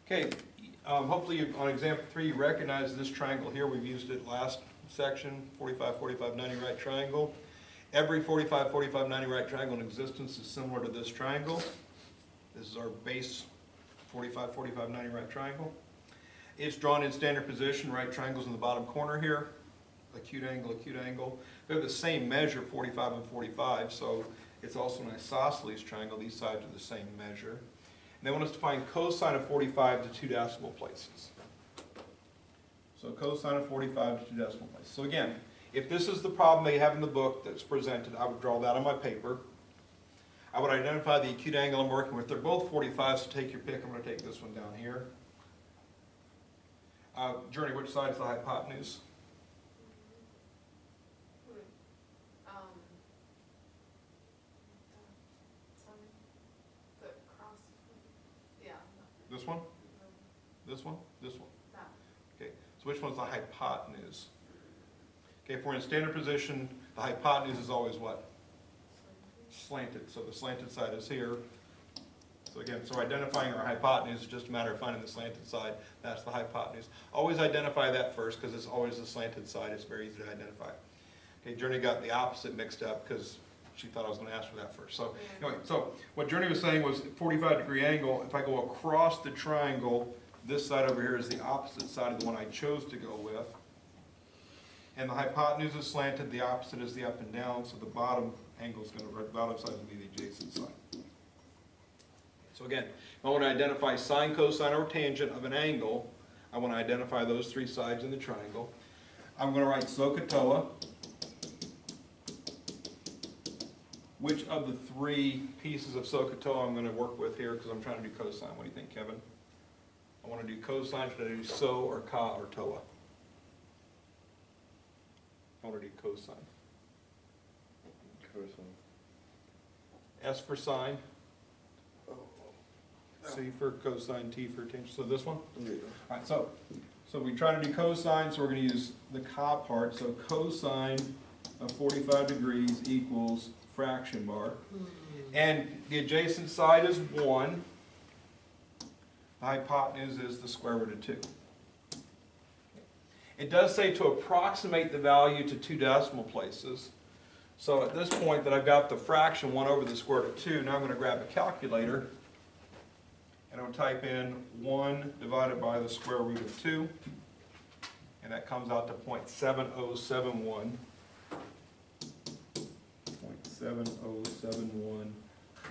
Okay, hopefully on example 3 you recognize this triangle here. We've used it last section, 45, 45, 90 right triangle. Every 45, 45, 90 right triangle in existence is similar to this triangle. This is our base 45, 45, 90 right triangle. It's drawn in standard position, right triangles in the bottom corner here. Acute angle, acute angle. They have the same measure, 45 and 45, so it's also an isosceles triangle. These sides are the same measure. And they want us to find cosine of 45 to 2 decimal places. So cosine of 45 to 2 decimal places. So again, if this is the problem they have in the book that's presented, I would draw that on my paper. I would identify the acute angle I'm working with. They're both 45, so take your pick. I'm going to take this one down here. Journey, which side is the hypotenuse? This one? This one? This one? Okay, so which one's the hypotenuse? Okay, if we're in standard position, the hypotenuse is always what? Slanted. So the slanted side is here. So again, so identifying our hypotenuse is just a matter of finding the slanted side. That's the hypotenuse. Always identify that first because it's always the slanted side. It's very easy to identify. Okay, Journey got the opposite mixed up because she thought I was going to ask for that first. So anyway, so what Journey was saying was 45-degree angle. If I go across the triangle, this side over here is the opposite side of the one I chose to go with. And the hypotenuse is slanted. The opposite is the up and down. So the bottom angle is going to, the bottom side is going to be the adjacent side. So again, if I want to identify sine, cosine, or tangent of an angle, I want to identify those 3 sides in the triangle. I'm going to write SOHCAHTOA. Which of the 3 pieces of SOHCAHTOA I'm going to work with here because I'm trying to do cosine. What do you think, Kevin? I want to do cosine. Should I do SO or CA or TOA? I want to do cosine. Cosine. S for sine. C for cosine, T for tangent. So this one? Yeah. All right, so we try to do cosine, so we're going to use the CA part. So cosine of 45 degrees equals fraction bar. And the adjacent side is 1. The hypotenuse is the square root of 2. It does say to approximate the value to 2 decimal places. So at this point that I've got the fraction 1 over the square root of 2, now I'm going to grab a calculator and I'm going to type in 1 divided by the square root of 2, and that comes out to 0.7071. 0.7071,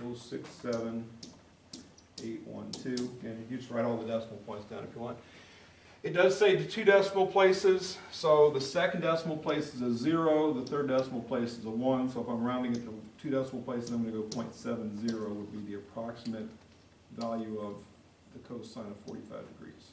067,812, and you just write all the decimal points down if you want. It does say to 2 decimal places, so the second decimal place is a 0, the third decimal place is a 1, so if I'm rounding it to 2 decimal places, I'm going to go 0.70 would be the approximate value of the cosine of 45 degrees.